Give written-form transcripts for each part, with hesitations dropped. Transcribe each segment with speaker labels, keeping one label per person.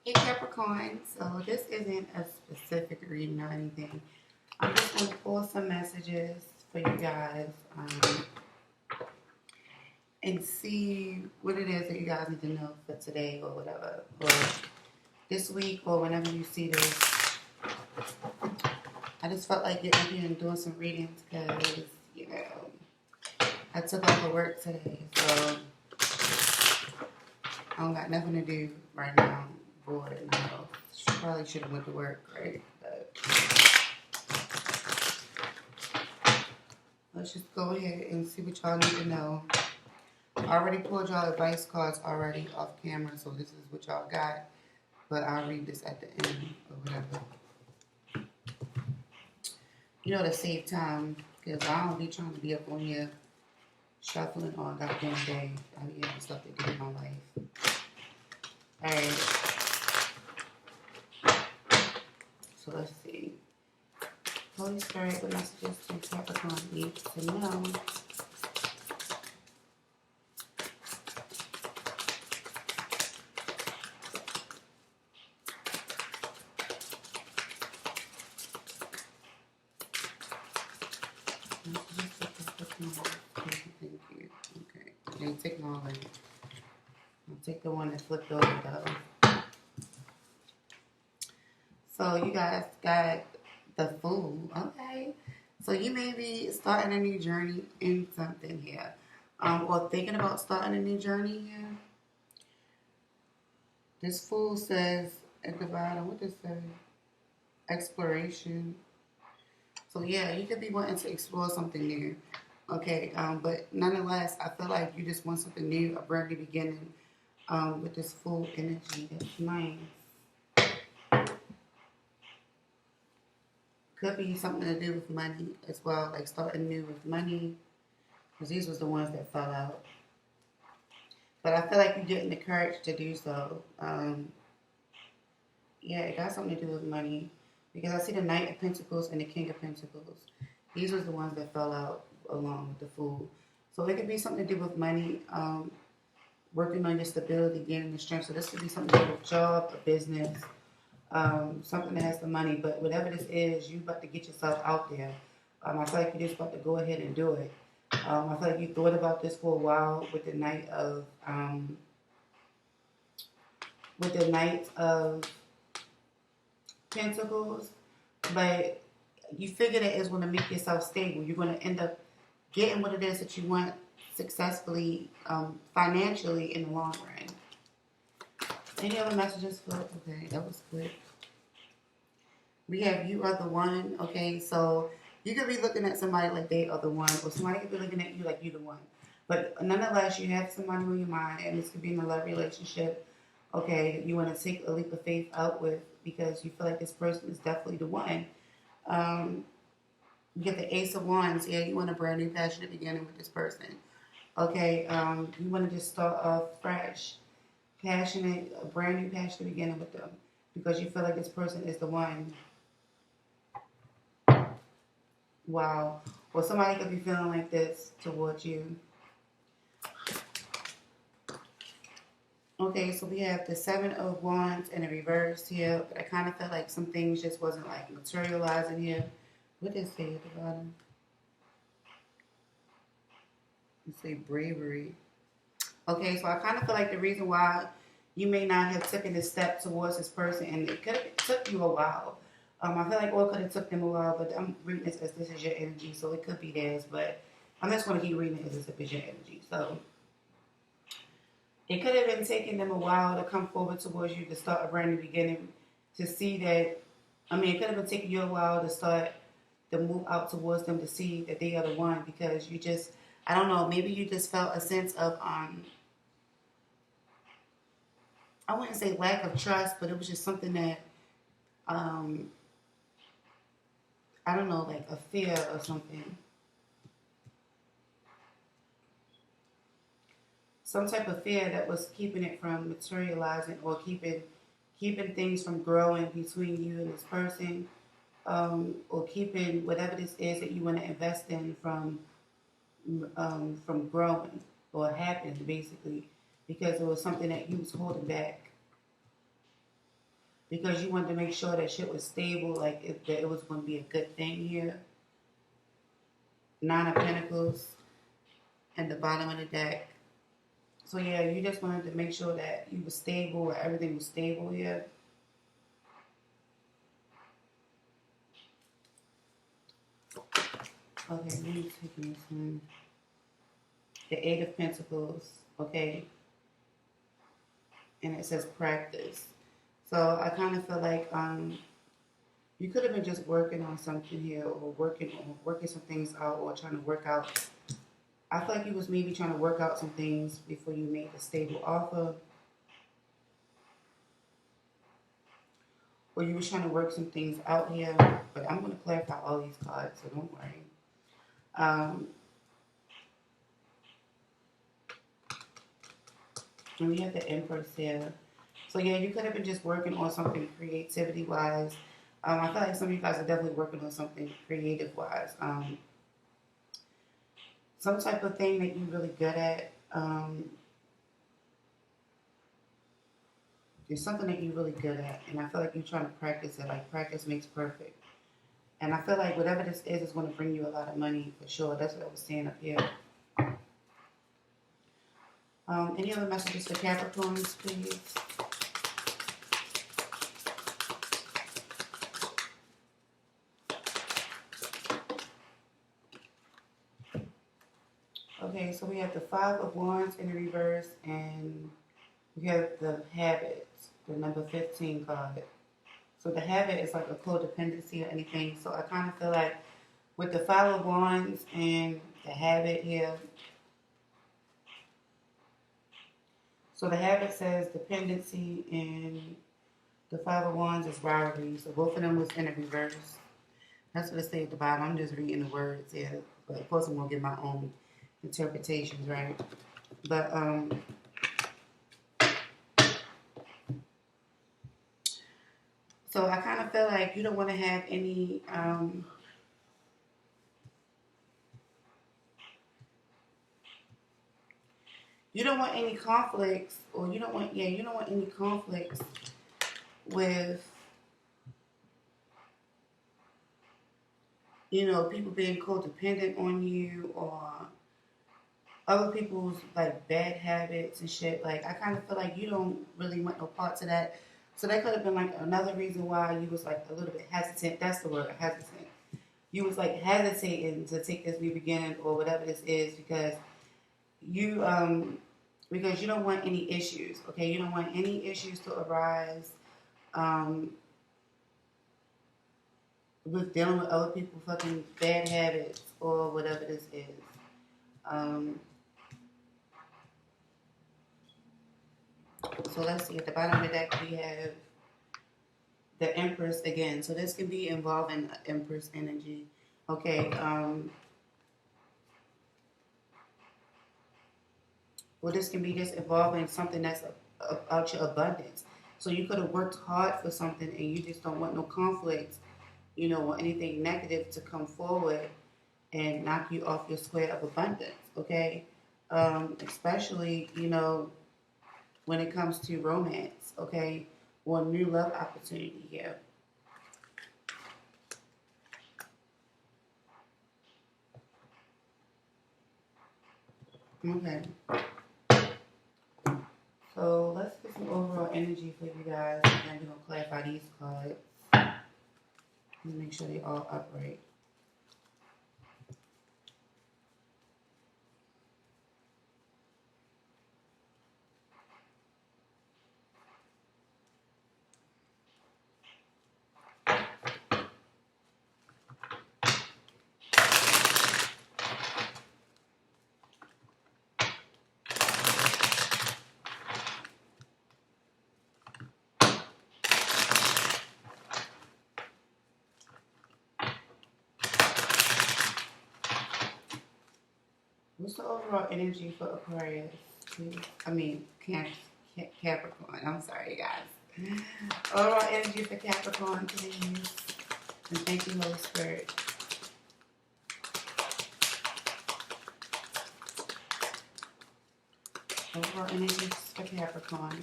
Speaker 1: Hey Capricorn, so this isn't a specific reading or anything. I'm just going to pull some messages for you guys and see what it is that you guys need to know for today or whatever, or this week or whenever you see this. I just felt like getting here and doing some readings because, you know, I took off of work today, so I don't got nothing to do right now. Bored in the house. Probably should have went to work, right? But let's just go ahead and see what y'all need to know. I already pulled y'all advice cards already off camera, so this is what y'all got. But I'll read this at the end or whatever. You know, to save time, because I don't be trying to be up on here shuffling all goddamn day. I be having stuff to do in my life. Alright. So let's see. Holy Spirit, what messages do Capricorn need to know? Thank you. Okay. It ain't taking all of it. I'll take the one that flipped over though. So you guys got the Fool. Okay. So you may be starting a new journey in something here. Or thinking about starting a new journey here. This Fool says at the bottom, what does it say? Exploration. So yeah, you could be wanting to explore something new. Okay, but nonetheless, I feel like you just want something new, a brand new beginning with this Fool energy. That's nice. Could be something to do with money as well, like starting new with money, because these was the ones that fell out. But I feel like you're getting the courage to do so. Yeah, it got something to do with money, because I see the Knight of Pentacles and the King of Pentacles. These was the ones that fell out along with the Fool. So it could be something to do with money, working on your stability, gaining the strength. So this could be something to do with job, a business, something that has the money. But whatever this is, you about to get yourself out there. I feel like you're just about to go ahead and do it. I feel like you thought about this for a while with the Knight of Pentacles, but you figure that it's going to make yourself stable. You're going to end up getting what it is that you want successfully, financially in the long run. Any other messages for? Okay, that was quick. We have You Are the One. Okay, so you could be looking at somebody like they are the one, or somebody could be looking at you like you're the one. But nonetheless, you have somebody on your mind, and this could be in a love relationship. Okay, that you want to take a leap of faith out with because you feel like this person is definitely the one. Um, you get the Ace of Wands. Yeah, you want a brand new passionate beginning with this person. Okay, you want to just start off fresh, passionate, a brand new passionate beginning with them because you feel like this person is the one. Wow. Well, somebody could be feeling like this towards you. Okay, so we have the Seven of Wands in a reverse here, but I kind of felt like some things just wasn't like materializing here. What did it say at the bottom? It say bravery. Okay, so I kind of feel like the reason why you may not have taken this step towards this person, and it could have took you a while. I feel like it could have took them a while, but I'm reading this as this is your energy, so it could be theirs. But I'm just going to keep reading it as if it's your energy. So it could have been taking them a while to come forward towards you to start a brand new beginning. To see that, I mean, it could have been taking you a while to start to move out towards them to see that they are the one because you just, I don't know, maybe you just felt a sense of I wouldn't say lack of trust, but it was just something that, I don't know, like a fear or something. Some type of fear that was keeping it from materializing or keeping things from growing between you and this person, or keeping whatever this is that you want to invest in from growing or happening basically because it was something that you was holding back. because you wanted to make sure that shit was stable, like that it was going to be a good thing here. Nine of Pentacles at the bottom of the deck. So yeah, you just wanted to make sure that you were stable, or everything was stable here. Okay, let me take this one. The Eight of Pentacles, okay? And it says practice. So I kind of feel like you could have been just working on something here, or working some things out, or trying to work out. I feel like you was maybe trying to work out some things before you made the stable offer. Or you was trying to work some things out here. But I'm going to clarify all these cards, so don't worry. And we have the Empress here. So yeah, you could have been just working on something creativity-wise. I feel like some of you guys are definitely working on something creative-wise. Some type of thing that you're really good at. There's something that you're really good at, and I feel like you're trying to practice it. Like, practice makes perfect. And I feel like whatever this is going to bring you a lot of money for sure. That's what I was saying up here. Any other messages for Capricorns, please? Okay, so we have the Five of Wands in the reverse, and we have the Habit, the number 15 card. So the Habit is like a codependency or anything. So I kind of feel like with the Five of Wands and the Habit here, so the Habit says dependency, and the Five of Wands is rivalry. So both of them was in the reverse. That's what it says at the bottom. I'm just reading the words here. But of course I'm going to give my own interpretations, right? But, so I kind of feel like you don't want to have any, you don't want any conflicts, or you don't want any conflicts with, people being codependent on you, or other people's, like, bad habits and shit. Like, I kind of feel like you don't really want no parts of that. So that could have been, like, another reason why you was, like, a little bit hesitant. That's the word, hesitant. You was, like, hesitating to take this new beginning or whatever this is, because you don't want any issues, okay? You don't want any issues to arise with dealing with other people's fucking bad habits or whatever this is. So let's see, at the bottom of the deck we have the Empress again. So this can be involving Empress energy. Okay, well, this can be just involving something that's about your abundance. So you could have worked hard for something and you just don't want no conflicts, or anything negative to come forward and knock you off your square of abundance, okay? Especially, when it comes to romance, okay? Or new love opportunity here. Okay. So let's get some overall energy for you guys, and then we're going to clarify these cards. Let me make sure they're all upright. What's the overall energy for Aquarius? Capricorn. I'm sorry, guys. Overall energy for Capricorn, please. And thank you, Holy Spirit. Overall energy for Capricorn.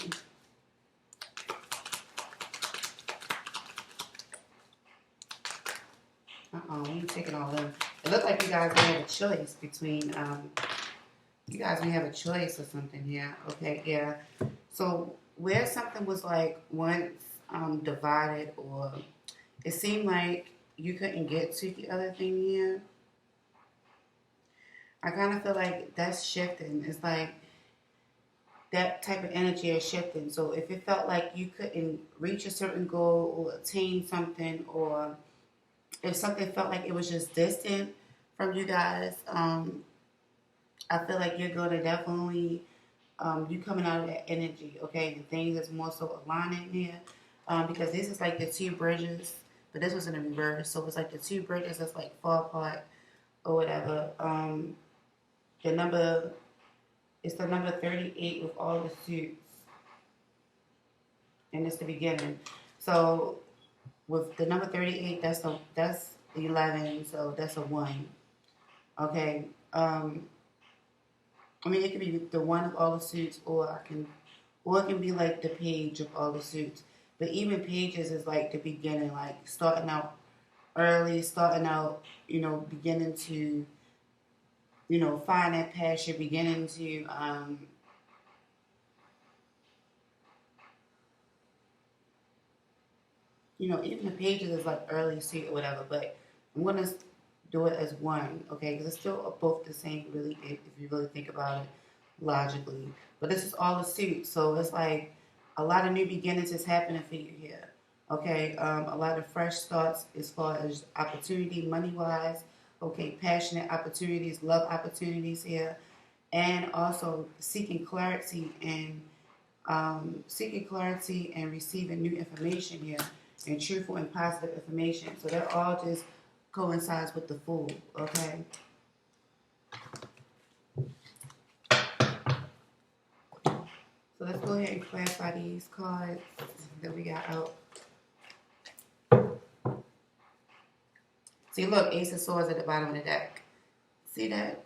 Speaker 1: You taking all them. It looked like you guys may have a choice between, you guys may have a choice or something here. Okay, yeah. So where something was like once divided, or it seemed like you couldn't get to the other thing here, I kind of feel like that's shifting. It's like that type of energy is shifting. So if it felt like you couldn't reach a certain goal or attain something, or if something felt like it was just distant from you guys, I feel like you're going to definitely, you coming out of that energy, okay? The things is more so aligning here, because this is like the two bridges, but this was in the reverse. So it's like the two bridges that's like fall apart or whatever. The number, it's the number 38 with all the suits, and it's the beginning. So with the number 38, that's 11, so that's a 1. Okay. I mean, it could be the one of all the suits, or it can be like the page of all the suits. But even pages is like the beginning, like starting out early, beginning to, find that passion, beginning to, even the pages is like early suit or whatever. But I'm gonna do it as one, okay? Because it's still both the same, really, if you really think about it logically. But this is all the suits, so it's like a lot of new beginnings is happening for you here, okay? A lot of fresh starts as far as opportunity, money-wise, okay? Passionate opportunities, love opportunities here, and also seeking clarity and receiving new information here, and truthful and positive information. So that all just coincides with the Fool, okay? So let's go ahead and clarify these cards that we got out. See, look, Ace of Swords at the bottom of the deck. See that?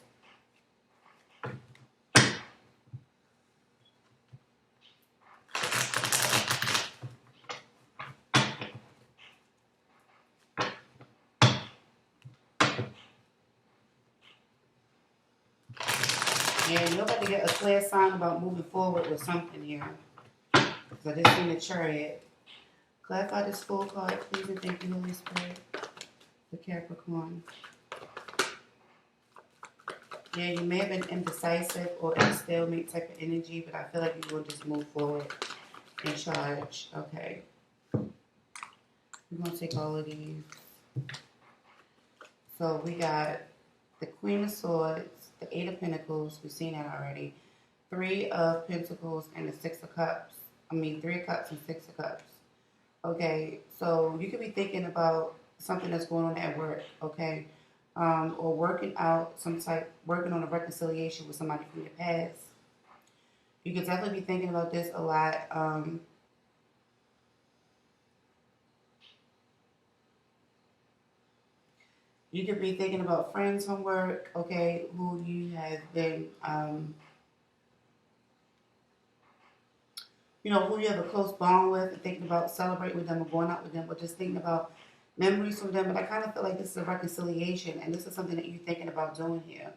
Speaker 1: Yeah, you're about to get a clear sign about moving forward with something here. Because I just seen the Chariot. Clarify this Fool card, please, and thank you, Holy Spirit, for Capricorn. Yeah, you may have been indecisive or in a stalemate type of energy, but I feel like you will just move forward and charge. Okay. We're going to take all of these. So we got the Queen of Swords, the Eight of Pentacles, we've seen that already, 3 of Pentacles, and the 6 of Cups. 3 of Cups and 6 of Cups. Okay, so you could be thinking about something that's going on at work, okay? Or working on a reconciliation with somebody from your past. You could definitely be thinking about this a lot. You could be thinking about friends from work, okay, who you have been, who you have a close bond with, and thinking about celebrating with them or going out with them, or just thinking about memories from them. But I kind of feel like this is a reconciliation, and this is something that you're thinking about doing here.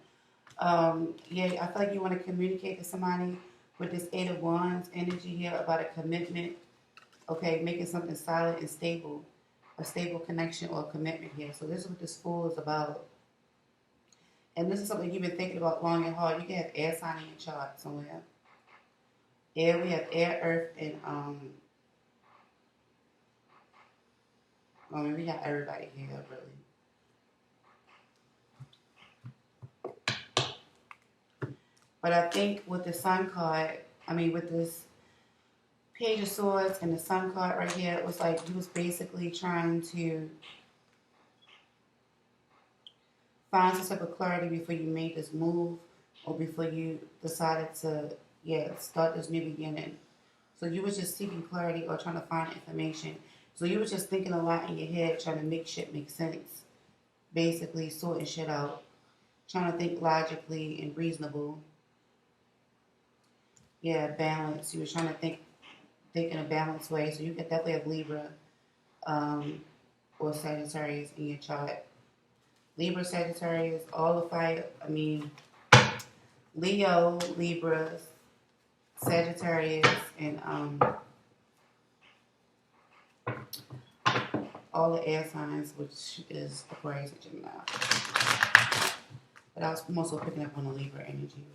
Speaker 1: Yeah, I feel like you want to communicate to somebody with this 8 of Wands energy here about a commitment, okay, making something solid and stable, a stable connection or a commitment here. So this is what this Fool is about. And this is something you've been thinking about long and hard. You can have air sign in your chart somewhere. Air, we have air, earth, and we got everybody here, really. But I think with the Sun card, with this Page of Swords and the Sun card right here, it was like you was basically trying to find some type of clarity before you made this move, or before you decided to, start this new beginning. So you was just seeking clarity or trying to find information. So you was just thinking a lot in your head, trying to make shit make sense. Basically sorting shit out. Trying to think logically and reasonable. Yeah, balance. You were trying to think in a balanced way. So you could definitely have Libra or Sagittarius in your chart. Libra, Sagittarius, all the fire. I mean, Leo, Libra, Sagittarius, and all the air signs, which is Aquarius and Gemini. But I was mostly picking up on the Libra energy,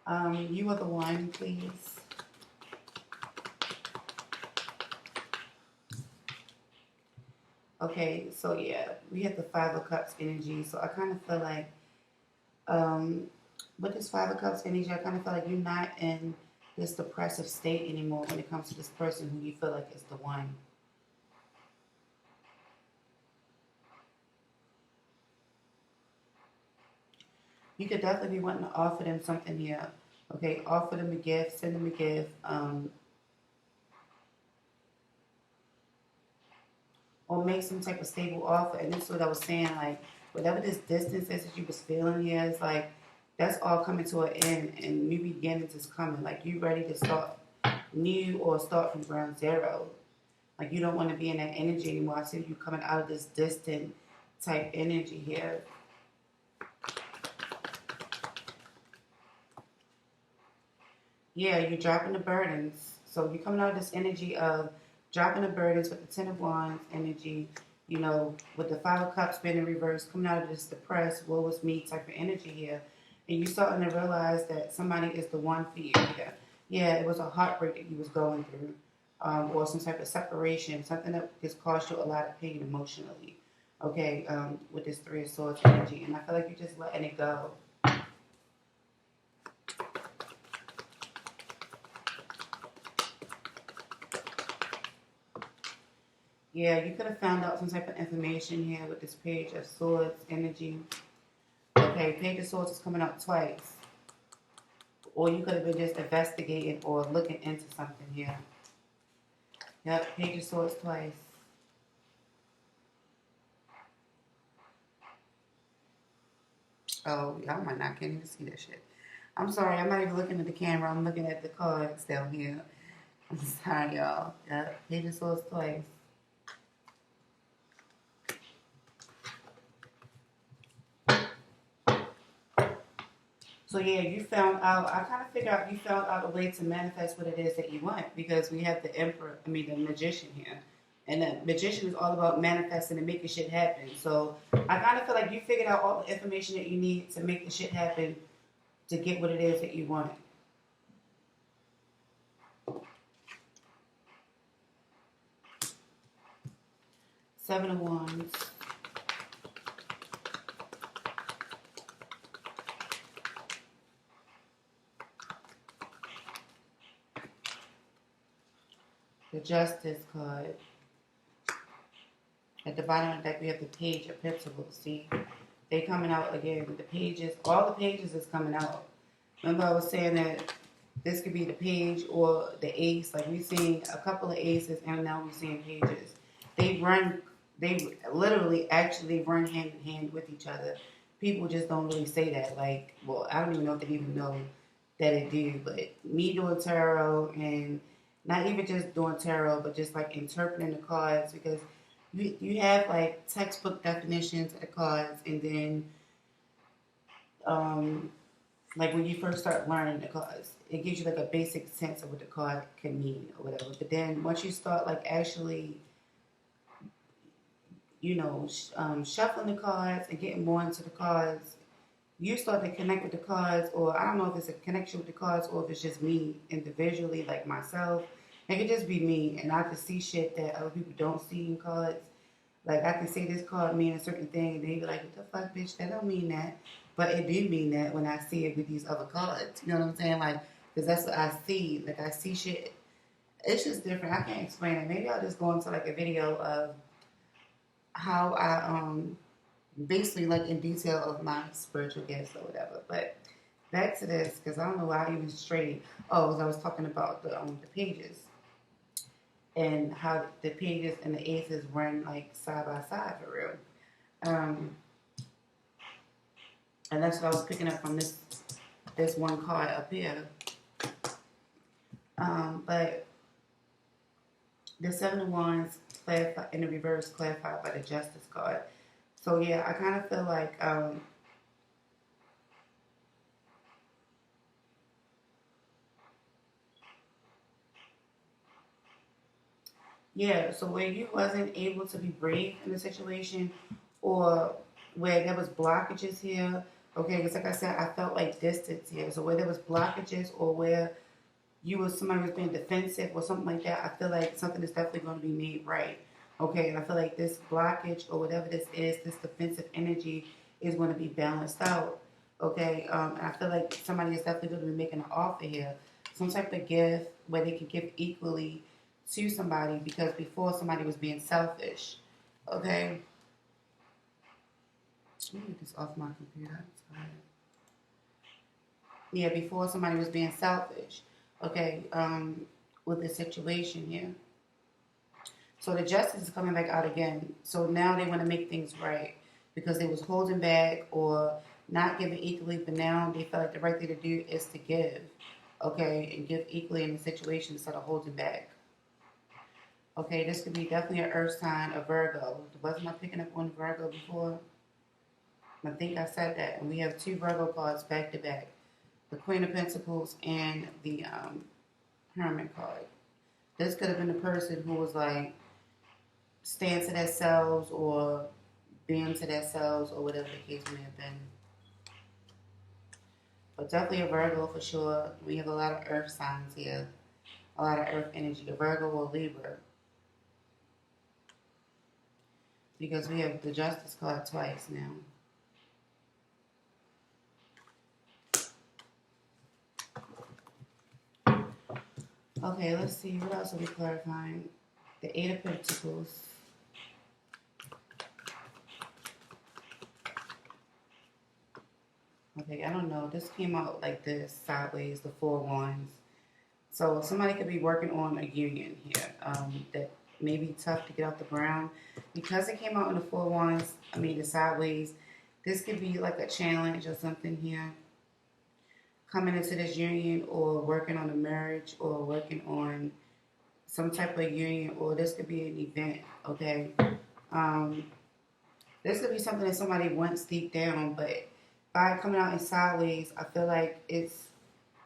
Speaker 1: really. You are the one, please. Okay, so yeah, we have the Five of Cups energy. So I kind of feel like, with this Five of Cups energy, I kind of feel like you're not in this depressive state anymore when it comes to this person who you feel like is the one. You could definitely be wanting to offer them something here. Okay, offer them a gift, send them a gift. Or make some type of stable offer. And this is what I was saying, like, whatever this distance is that you was feeling here, it's like, that's all coming to an end and new beginnings is coming. Like, you ready to start new or start from ground zero. Like, you don't want to be in that energy anymore. I see you coming out of this distant type energy here. Yeah, you're dropping the burdens. So you're coming out of this energy of dropping the burdens with the Ten of Wands energy, you know, with the Five of Cups being in reverse, coming out of this depressed, woe is me type of energy here. And you're starting to realize that somebody is the one for you here. Yeah, it was a heartbreak that you was going through, or some type of separation, something that just caused you a lot of pain emotionally, okay, with this Three of Swords energy. And I feel like you're just letting it go. Yeah, you could have found out some type of information here with this Page of Swords energy. Okay, Page of Swords is coming out twice. Or you could have been just investigating or looking into something here. Yep, Page of Swords twice. Oh, y'all might not can't even see that shit. I'm sorry, I'm not even looking at the camera. I'm looking at the cards down here. I'm sorry, y'all. Yep, Page of Swords twice. So yeah, you found out. I kind of figured out you found out a way to manifest what it is that you want because we have the Emperor. I mean, the Magician here, and the Magician is all about manifesting and making shit happen. So I kind of feel like you figured out all the information that you need to make the shit happen to get what it is that you want. Seven of Wands. The Justice card. At the bottom of the deck, we have the Page of Pentacles. See, they coming out again. The pages, all the pages is coming out. Remember, I was saying that this could be the page or the ace. Like we've seen a couple of aces, and now we're seeing pages. They literally actually run hand in hand with each other. People just don't really say that. Like, well, I don't even know if they even know that it do. But me doing tarot and not even just doing tarot, but just like interpreting the cards because you have like textbook definitions of the cards, and then like when you first start learning the cards, it gives you like a basic sense of what the card can mean or whatever. But then once you start like actually, you know, shuffling the cards and getting more into the cards, you start to connect with the cards, or I don't know if it's a connection with the cards or if it's just me individually, like myself. It could just be me, and I can see shit that other people don't see in cards. Like, I can say this card mean a certain thing, and they be like, what the fuck, bitch, that don't mean that. But it do mean that when I see it with these other cards. You know what I'm saying? Like, because that's what I see. Like, I see shit. It's just different. I can't explain it. Maybe I'll just go into, like, a video of how I, basically, like, in detail of my spiritual gifts or whatever. But back to this, because I don't know why I even strayed. Oh, as I was talking about the pages. And how the pages and the aces run like side by side for real. And that's what I was picking up from this one card up here. But the Seven of Wands, clarified in the reverse, clarified by the Justice card. So yeah, I kind of feel like yeah, so where you wasn't able to be brave in the situation, or where there was blockages here, okay, because like I said, I felt like distance here. So where there was blockages, or where somebody was being defensive or something like that, I feel like something is definitely going to be made right. Okay, and I feel like this blockage or whatever this is, this defensive energy is going to be balanced out. Okay, and I feel like somebody is definitely going to be making an offer here, some type of gift where they can give equally to somebody, because before somebody was being selfish. Okay, let me get this off my computer. Yeah, before somebody was being selfish. Okay, with the situation here. So the justice is coming back out again. So now they want to make things right, because they was holding back or not giving equally, but now they feel like the right thing to do is to give. Okay, and give equally in the situation instead of holding back. Okay, this could be definitely an earth sign, a Virgo. Wasn't I picking up on Virgo before? I think I said that. And we have two Virgo cards back to back. The Queen of Pentacles and the Hermit card. This could have been the person who was like staying to themselves or being to themselves, or whatever the case may have been. But definitely a Virgo for sure. We have a lot of earth signs here. A lot of earth energy. A Virgo or Libra. Because we have the Justice card twice now. Okay, let's see. What else are we clarifying? The Eight of Pentacles. Okay, I don't know. This came out like this, sideways, the Four Wands. So somebody could be working on a union here that may be tough to get off the ground. Because it came out in the Four Wands, the sideways, this could be like a challenge or something here. Coming into this union, or working on a marriage, or working on some type of union, or this could be an event, okay? This could be something that somebody wants deep down, but by coming out in sideways, I feel like it's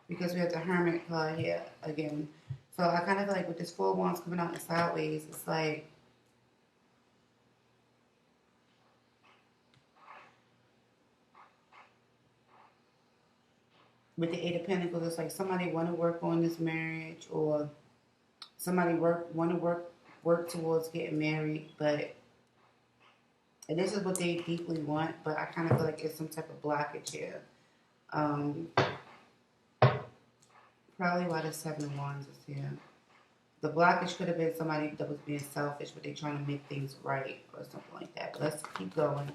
Speaker 1: because we have the Hermit card here again. So I kind of feel like with this Four Wands coming out in sideways, it's like with the Eight of Pentacles, it's like somebody want to work on this marriage, or somebody want to work towards getting married, but and this is what they deeply want, but I kind of feel like it's some type of blockage here. Probably why the Seven of Wands is here. The blockage could have been somebody that was being selfish, but they're trying to make things right or something like that. But let's keep going.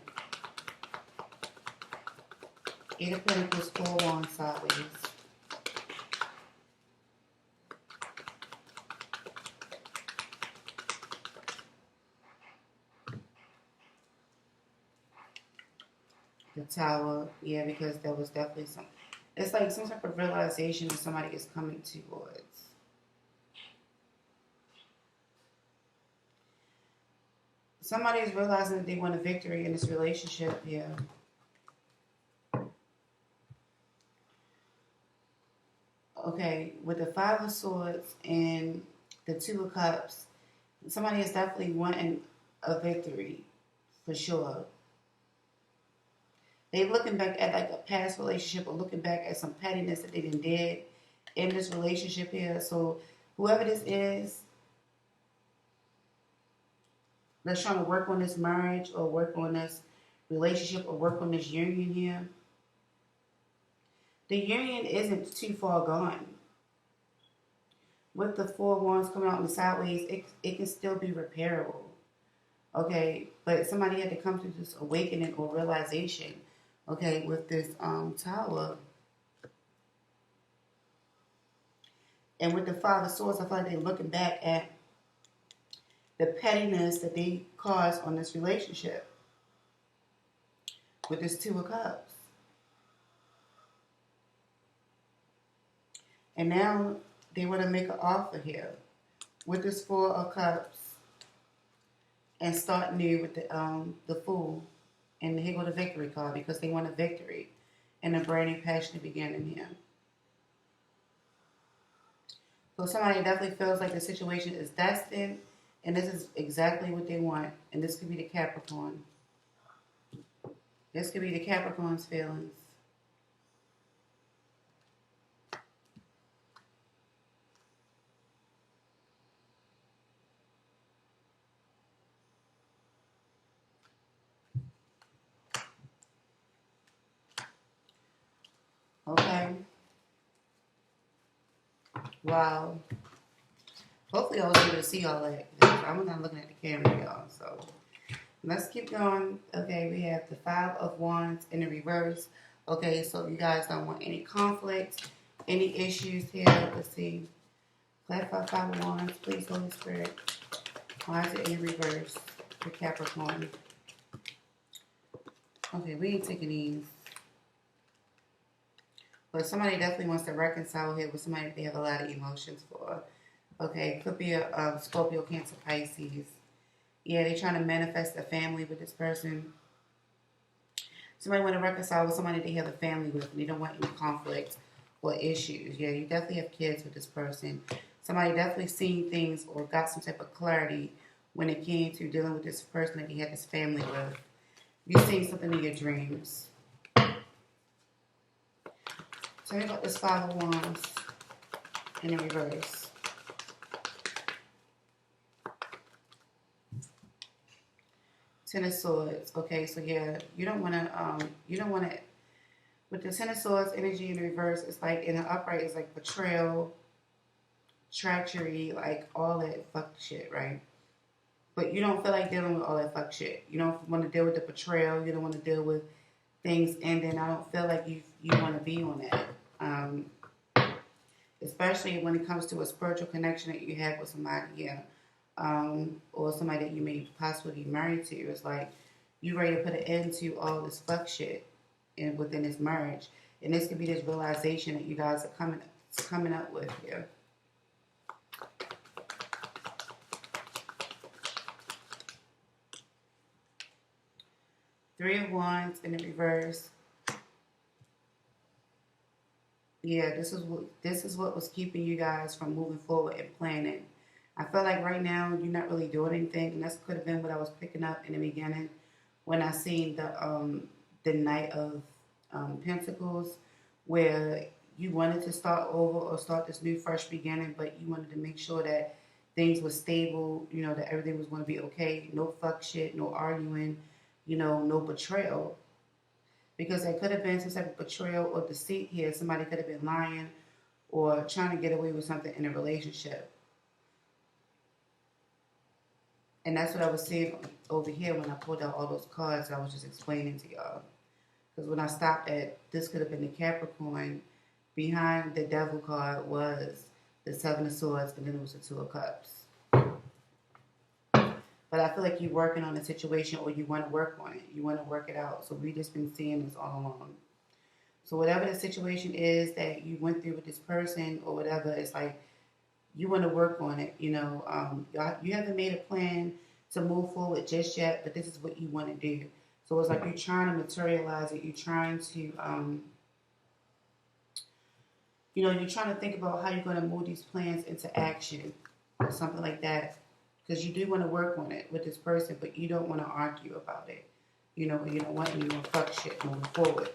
Speaker 1: Eight of Pentacles, Four Wands sideways. The Tower, yeah, because there was definitely some. It's like some type of realization that somebody is coming towards. Somebody is realizing that they want a victory in this relationship here. Okay, with the Five of Swords and the Two of Cups, somebody is definitely wanting a victory, for sure. They're looking back at like a past relationship, or looking back at some pettiness that they did in this relationship here. So whoever this is that's trying to work on this marriage, or work on this relationship, or work on this union here, the union isn't too far gone. With the Four Wands coming out in the sideways, it can still be repairable. Okay, but somebody had to come to this awakening or realization. Okay, with this Tower. And with the Five of Swords, I feel like they're looking back at the pettiness that they caused on this relationship. With this Two of Cups. And now they want to make an offer here. With this Four of Cups and start new with the Fool. And here go the victory card because they want a victory and a brand new passionate beginning here. So somebody definitely feels like the situation is destined, and this is exactly what they want. And this could be the Capricorn. This could be the Capricorn's feelings. Okay. Wow. Hopefully I was able to see all that. I'm not looking at the camera, y'all. So let's keep going. Okay, we have the Five of Wands in the reverse. Okay, so you guys don't want any conflict, any issues here. Let's see. Clarify Five of Wands, please, Holy Spirit. Why is it in reverse for Capricorn? Okay, we ain't taking these. But somebody definitely wants to reconcile here with somebody they have a lot of emotions for. Okay, could be a Scorpio, Cancer, Pisces. Yeah, they're trying to manifest a family with this person. Somebody want to reconcile with somebody they have a family with and they don't want any conflict or issues. Yeah, you definitely have kids with this person. Somebody definitely seen things or got some type of clarity when it came to dealing with this person that he had this family with. You're seeing something in your dreams. Tell me about this Five of Wands in the reverse. Ten of Swords. Okay, so yeah, you don't want to, with the Ten of Swords energy in the reverse, it's like in the upright, it's like betrayal, treachery, like all that fuck shit, right? But you don't feel like dealing with all that fuck shit. You don't want to deal with the betrayal. You don't want to deal with things ending. I don't feel like you want to be on that. Especially when it comes to a spiritual connection that you have with somebody, yeah. Or somebody that you may possibly be married to. It's like you ready to put an end to all this fuck shit within this marriage. And this could be this realization that you guys are coming up with here. Three of Wands in the reverse. Yeah, this is what was keeping you guys from moving forward and planning. I feel like right now you're not really doing anything, and that could have been what I was picking up in the beginning when I seen the Knight of Pentacles, where you wanted to start over or start this new fresh beginning, but you wanted to make sure that things were stable, you know, that everything was going to be okay, no fuck shit, no arguing, you know, no betrayal. Because there could have been some type of betrayal or deceit here. Somebody could have been lying or trying to get away with something in a relationship. And that's what I was seeing over here when I pulled out all those cards I was just explaining to y'all. Because when I stopped at, this could have been the Capricorn, behind the Devil card was the Seven of Swords, and then it was the Two of Cups. But I feel like you're working on a situation, or you want to work on it. You want to work it out. So we've just been seeing this all along. So whatever the situation is that you went through with this person or whatever, it's like you want to work on it. You know, you haven't made a plan to move forward just yet, but this is what you want to do. So it's like you're trying to materialize it. You're trying to, you know, you're trying to think about how you're going to move these plans into action or something like that. Because you do want to work on it with this person, but you don't want to argue about it. You know, you don't want any more fuck shit moving forward.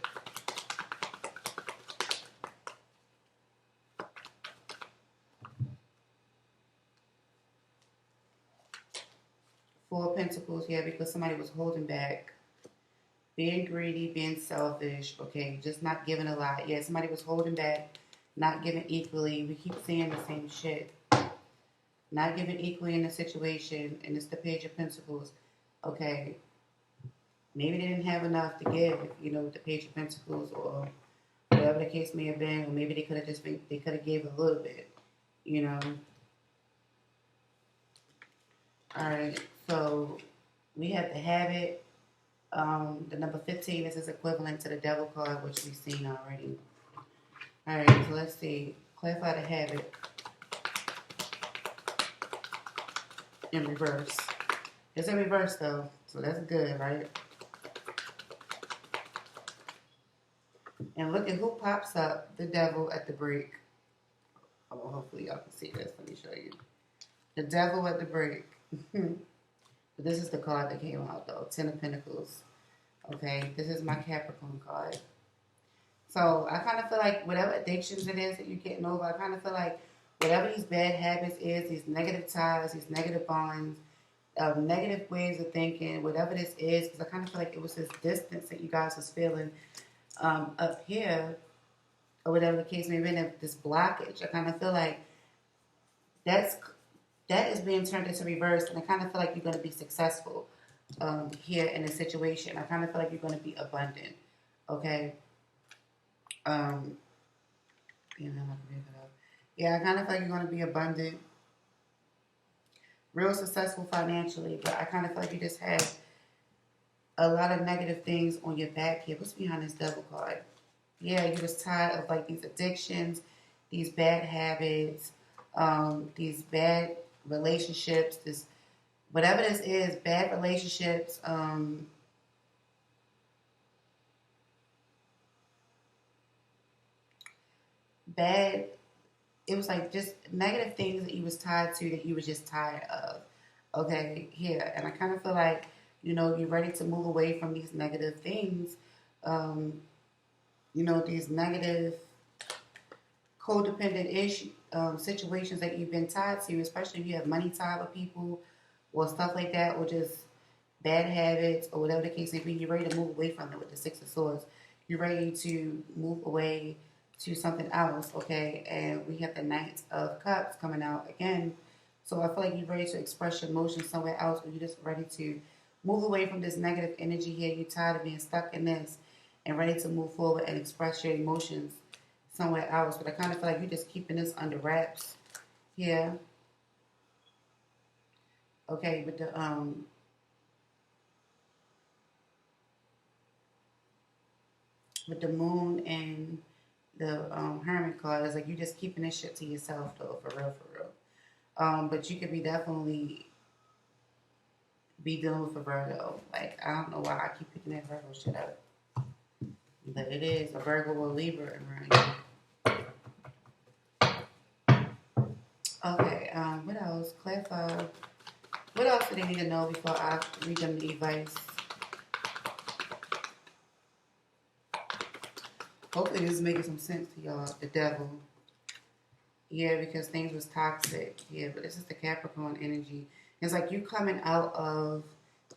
Speaker 1: Four of Pentacles here, because somebody was holding back, being greedy, being selfish, okay, just not giving a lot. Yeah, somebody was holding back, not giving equally. We keep saying the same shit. Not giving equally in the situation, and it's the Page of Pentacles. Okay, maybe they didn't have enough to give, you know, with the Page of Pentacles, or whatever the case may have been, or maybe they could have gave a little bit, you know. All right, so we have the Habit. The number 15 is equivalent to the Devil card, which we've seen already. All right, so let's see. Clarify the Habit in reverse. It's in reverse though, so that's good, right? And look at who pops up, the devil at the break. Oh, hopefully y'all can see this. Let me show you. The devil at the break. But this is the card that came out though, Ten of Pentacles. Okay, this is my Capricorn card. So I kind of feel like whatever addictions it is that you're getting over, I kind of feel like whatever these bad habits is, these negative ties, these negative bonds, negative ways of thinking, whatever this is, because I kind of feel like it was this distance that you guys was feeling up here, or whatever the case may be, this blockage. I kind of feel like that is being turned into reverse, and I kind of feel like you're going to be successful here in this situation. I kind of feel like you're going to be abundant, okay? Yeah, I kind of feel like you're going to be abundant, real successful financially, but I kind of feel like you just had a lot of negative things on your back here. What's behind this devil card? Yeah, you was tired of like these addictions, these bad habits, these bad relationships, this whatever this is, bad relationships, bad, it was like just negative things that you was tied to that you was just tired of. Okay, here. And I kind of feel like, you know, you're ready to move away from these negative things, you know, these negative codependent situations that you've been tied to, especially if you have money tied with people or stuff like that, or just bad habits or whatever the case may be. You're ready to move away from it with the Six of Swords. You're ready to move away to something else, okay? And we have the Knight of Cups coming out again. So I feel like you're ready to express your emotions somewhere else, or you're just ready to move away from this negative energy here. You're tired of being stuck in this and ready to move forward and express your emotions somewhere else. But I kind of feel like you're just keeping this under wraps here. Okay, with the moon and the hermit card, it's like you're just keeping this shit to yourself though, for real, for real. But you could be definitely be dealing with a Virgo. Like, I don't know why I keep picking that Virgo shit up. But it is a Virgo or Libra around here. Okay, what else? Clarify. What else do they need to know before I read them the advice? Hopefully this is making some sense to y'all. The devil. Yeah, because things was toxic. Yeah, but this is the Capricorn energy. It's like you coming out of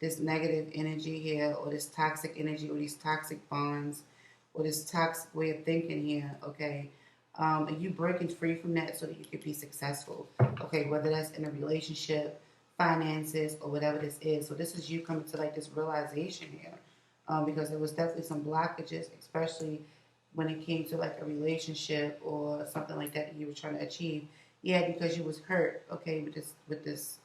Speaker 1: this negative energy here, or this toxic energy, or these toxic bonds, or this toxic way of thinking here, okay? And you breaking free from that so that you can be successful, okay? Whether that's in a relationship, finances, or whatever this is. So this is you coming to like this realization here, because there was definitely some blockages, especially when it came to like a relationship or something like that you were trying to achieve. Yeah, because you was hurt, okay, with this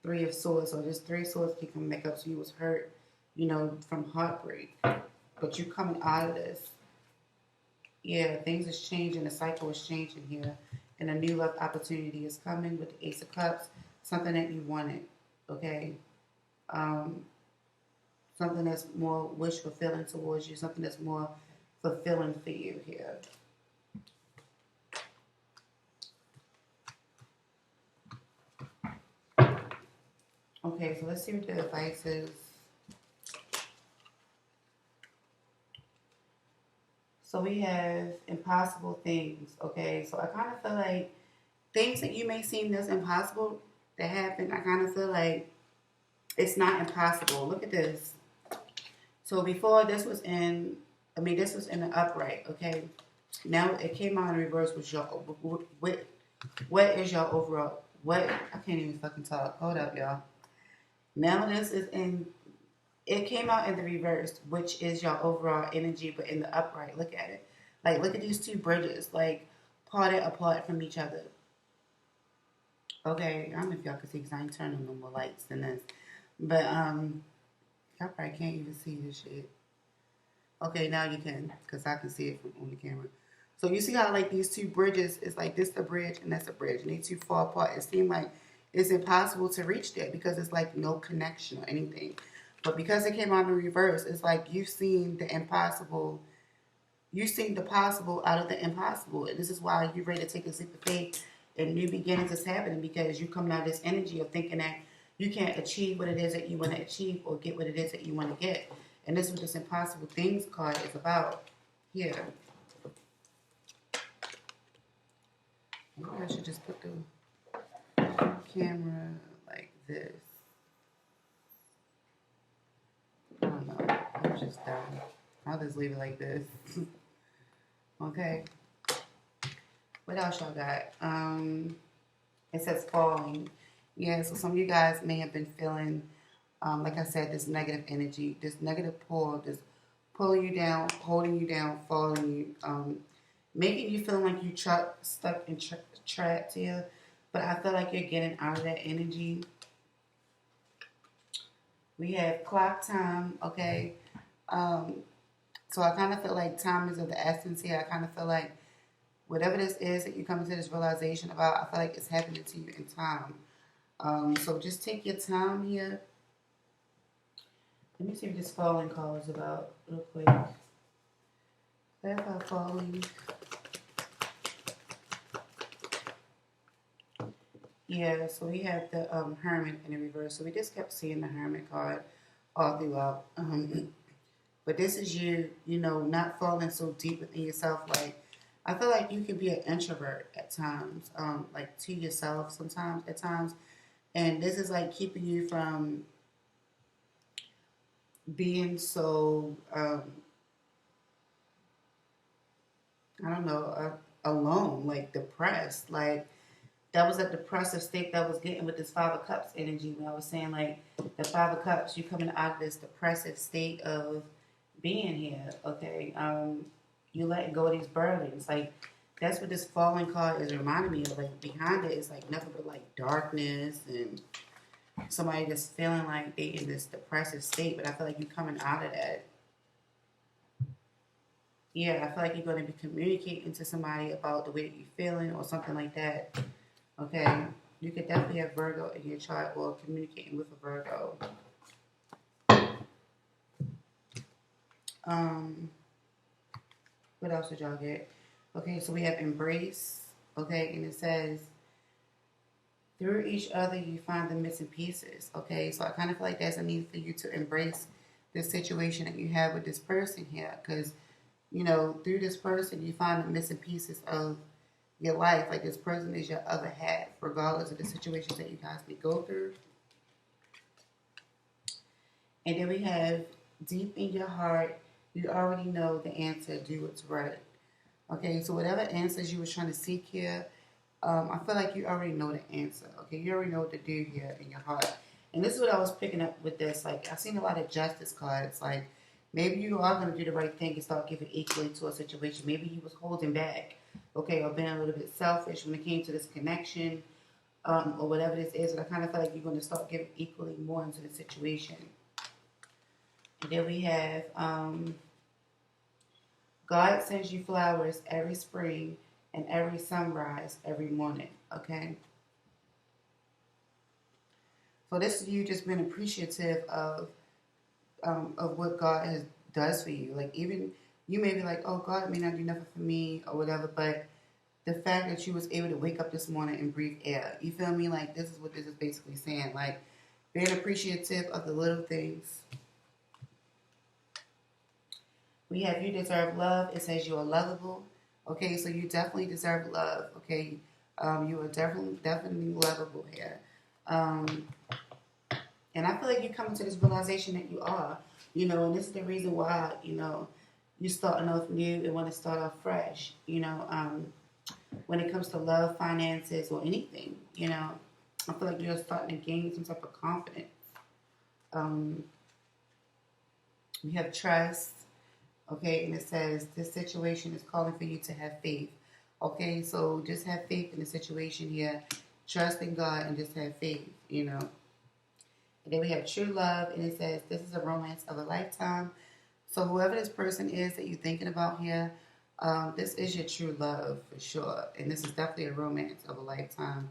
Speaker 1: Three of Swords. So this Three of Swords can come back up. So you was hurt, you know, from heartbreak. But you coming out of this. Yeah, things is changing. The cycle is changing here. And a new love opportunity is coming with the Ace of Cups. Something that you wanted, okay? Something that's more wish fulfilling towards you. Something that's more fulfilling for you here. Okay, so let's see what the advice is. So we have impossible things, okay? So I kind of feel like things that you may seem as impossible to happen, I kind of feel like it's not impossible. Look at this. So before this was in, this was in the upright, okay? Now it came out in reverse with your, what is your overall, I can't even fucking talk. Hold up, y'all. Now this is in, it came out in the reverse, which is your overall energy, but in the upright. Look at it. Like, look at these two bridges, like, parted apart from each other. Okay, I don't know if y'all can see because I ain't turning no more lights than this. But, y'all probably can't even see this shit. Okay, now you can, because I can see it from on the camera. So you see how, like, these two bridges is like this a bridge and that's a bridge. And they two fall apart. It it's impossible to reach there because it's like no connection or anything. But because it came out in reverse, it's like you've seen the impossible. You've seen the possible out of the impossible. And this is why you're ready to take a leap of faith and new beginnings is happening because you're coming out of this energy of thinking that you can't achieve what it is that you want to achieve or get what it is that you want to get. And this is what this impossible things card is about here. Maybe I should just put the camera like this. I don't know. I'm just done. I'll just leave it like this. Okay. What else y'all got? It says falling. Yeah, so some of you guys may have been feeling, like I said, this negative energy, this negative pull, this pulling you down, holding you down, falling you, making you feel like you stuck and trapped here. But I feel like you're getting out of that energy. We have clock time, okay? So I kind of feel like time is of the essence here. I kind of feel like whatever this is that you come to this realization about, I feel like it's happening to you in time. So just take your time here. Let me see what this falling call is about real quick. Clarify falling. Yeah, so we have the Hermit in the reverse. So we just kept seeing the Hermit card all throughout. But this is you, not falling so deep within yourself. Like, I feel like you can be an introvert at times, like to yourself sometimes, at times. And this is like keeping you from being so, I don't know, alone, like depressed. Like, that was a depressive state that I was getting with this Five of Cups energy when I was saying, like, the Five of Cups, you coming out of this depressive state of being here, okay? You letting go of these burdens. Like, that's what this falling card is reminding me of. Like, behind it is, like, nothing but, like, darkness and somebody just feeling like they in this depressive state. But I feel like you're coming out of that. Yeah, I feel like you're going to be communicating to somebody about the way that you're feeling or something like that. Okay? You could definitely have Virgo in your chart or communicating with a Virgo. What else did y'all get? Okay, so we have embrace. Okay, and it says, through each other you find the missing pieces. Okay, so I kind of feel like there's a need for you to embrace this situation that you have with this person here. Because, through this person you find the missing pieces of your life. Like, this person is your other half, regardless of the situations that you guys may go through. And then we have, deep in your heart, you already know the answer. Do what's right. Okay, so whatever answers you were trying to seek here, I feel like you already know the answer. Okay, you already know what to do here in your heart. And this is what I was picking up with this. Like, I've seen a lot of justice cards. Like, maybe you are going to do the right thing and start giving equally to a situation. Maybe you was holding back, okay, or being a little bit selfish when it came to this connection, or whatever this is. But I kind of feel like you're going to start giving equally more into the situation. And then we have, God sends you flowers every spring and every sunrise every morning, okay? So this is you just being appreciative of what God does for you. Like, even you may be like, oh, God may not do nothing for me or whatever, but the fact that you was able to wake up this morning and breathe air, you feel me? Like, this is what this is basically saying. Like, being appreciative of the little things. We have you deserve love. It says you are lovable. Okay, so you definitely deserve love. Okay, you are definitely lovable here. And I feel like you're coming to this realization that you are, and this is the reason why, you're starting off new and want to start off fresh, when it comes to love, finances, or anything, I feel like you're starting to gain some type of confidence. We have trust. Okay, and it says this situation is calling for you to have faith. Okay, so just have faith in the situation here. Trust in God and just have faith, And then we have true love, and it says this is a romance of a lifetime. So whoever this person is that you're thinking about here, this is your true love for sure. And this is definitely a romance of a lifetime.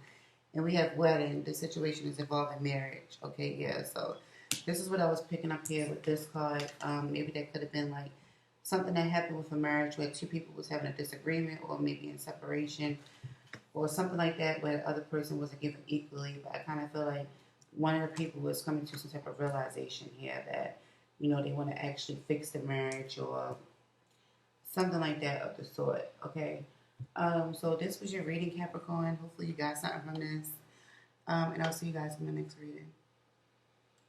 Speaker 1: And we have wedding. The situation is involving marriage. Okay, yeah. So this is what I was picking up here with this card. Maybe that could have been like something that happened with a marriage where two people was having a disagreement, or maybe in separation, or something like that where the other person wasn't given equally. But I kind of feel like one of the people was coming to some type of realization here that, you know, they want to actually fix the marriage or something like that of the sort. Okay. So this was your reading, Capricorn. Hopefully you got something from this. And I'll see you guys in the next reading.